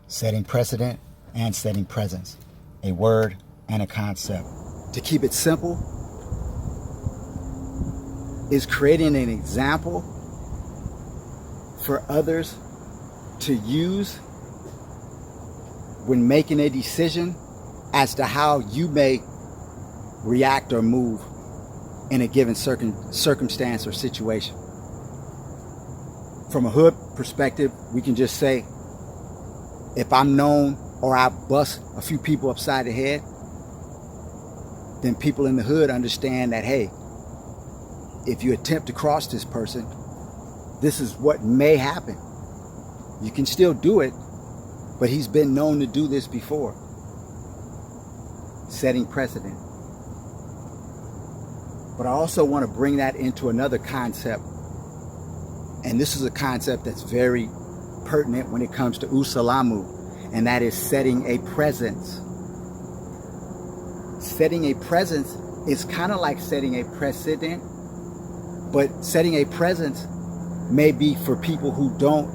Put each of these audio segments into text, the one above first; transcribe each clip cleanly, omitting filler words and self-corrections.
setting precedent and setting presence, a word and a concept. To keep it simple, is creating an example for others to use when making a decision as to how you may react or move in a given circumstance or situation. From a hood perspective, we can just say, if I'm known or I bust a few people upside the head, then people in the hood understand that, hey, if you attempt to cross this person, this is what may happen. You can still do it, but he's been known to do this before. Setting precedent. But I also want to bring that into another concept. And this is a concept that's very pertinent when it comes to Usalamu, and that is setting a presence. Setting a presence is kind of like setting a precedent, but setting a presence may be for people who don't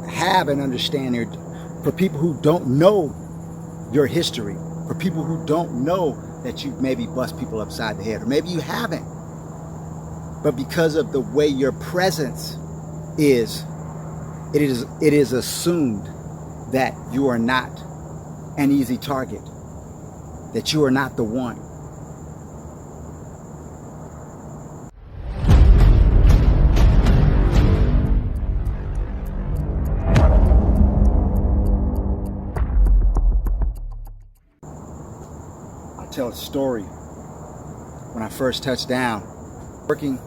have an understanding, for people who don't know your history, for people who don't know that you maybe bust people upside the head, or maybe you haven't. But because of the way your presence is, it is assumed that you are not an easy target, that you are not the one. I'll tell a story. When I first touched down, working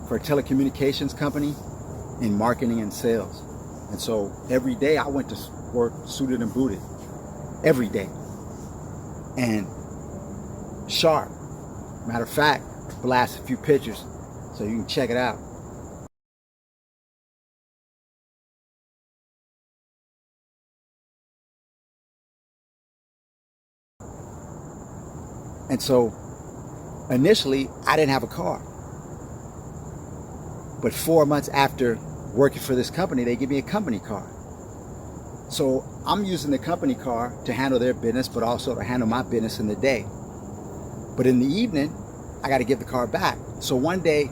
for a telecommunications company in marketing and sales. And so every day I went to work suited and booted. Every day. And sharp. Matter of fact, blast a few pictures so you can check it out. And so initially I didn't have a car. But 4 months after working for this company, they give me a company car. So I'm using the company car to handle their business, but also to handle my business in the day. But in the evening, I got to give the car back. So one day,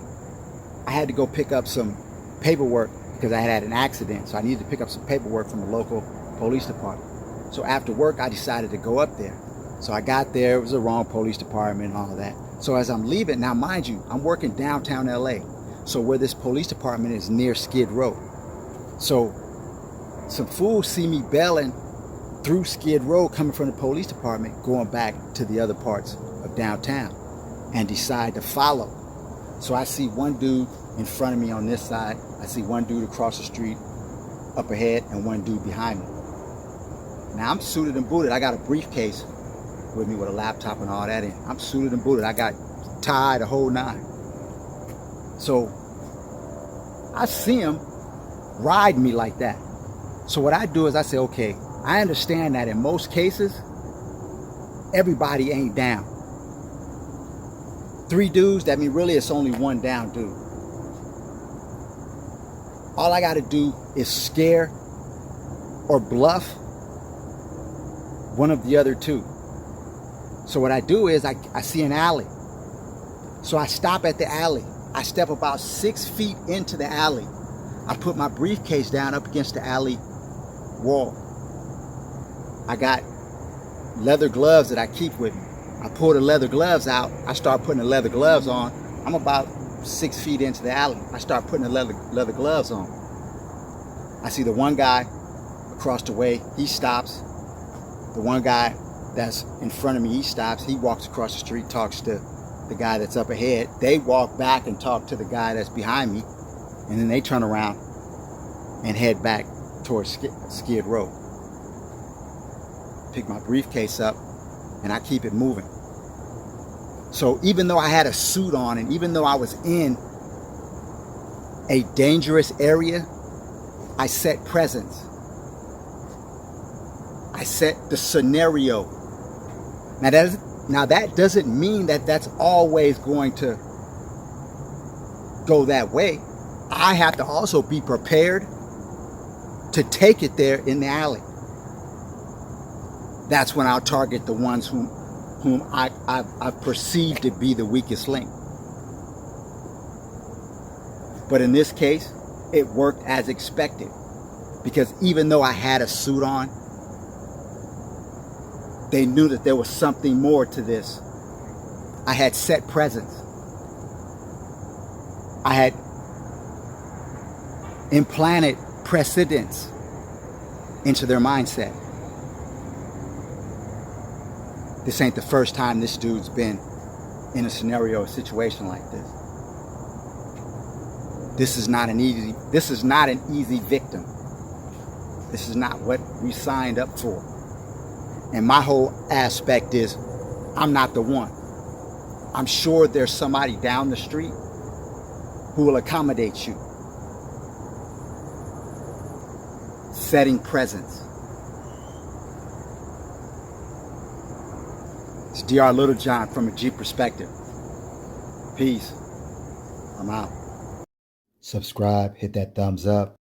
I had to go pick up some paperwork because I had an accident. So I needed to pick up some paperwork from the local police department. So after work, I decided to go up there. So I got there, it was the wrong police department and all of that. So as I'm leaving, now mind you, I'm working downtown LA. So where this police department is near Skid Row. So some fools see me bailing through Skid Row coming from the police department, going back to the other parts of downtown, and decide to follow. So I see one dude in front of me on this side. I see one dude across the street up ahead and one dude behind me. Now I'm suited and booted. I got a briefcase with me with a laptop and all that in. I'm suited and booted. I got tied, the whole nine. So I see him ride me like that. So what I do is I say, okay, I understand that in most cases, everybody ain't down. 3 dudes, that means really it's only one down dude. All I got to do is scare or bluff one of the other 2. So what I do is I see an alley. So I stop at the alley. I step about 6 feet into the alley. I put my briefcase down up against the alley wall. I got leather gloves that I keep with me. I pull the leather gloves out. I start putting the leather gloves on. I'm about 6 feet into the alley. I start putting the leather gloves on. I see the one guy across the way. He stops. The one guy that's in front of me, he stops. He walks across the street, talks to the guy that's up ahead. They walk back and talk to the guy that's behind me, and then they turn around and head back towards Skid Row. Pick my briefcase up and I keep it moving. So even though I had a suit on and even though I was in a dangerous area, I set presence. I set the scenario. Now that doesn't mean that that's always going to go that way. I have to also be prepared to take it there in the alley. that's when I'll target the ones whom I perceive to be the weakest link. But in this case, it worked as expected, because even though I had a suit on, they knew that there was something more to this. I had set presence. I had implanted precedents into their mindset. This ain't the first time this dude's been in a scenario, a situation like this. This is not an easy victim. This is not what we signed up for. And my whole aspect is, I'm not the one. I'm sure there's somebody down the street who will accommodate you. Setting presence. It's Dr. Littlejohn from a G perspective. Peace. I'm out. Subscribe, hit that thumbs up.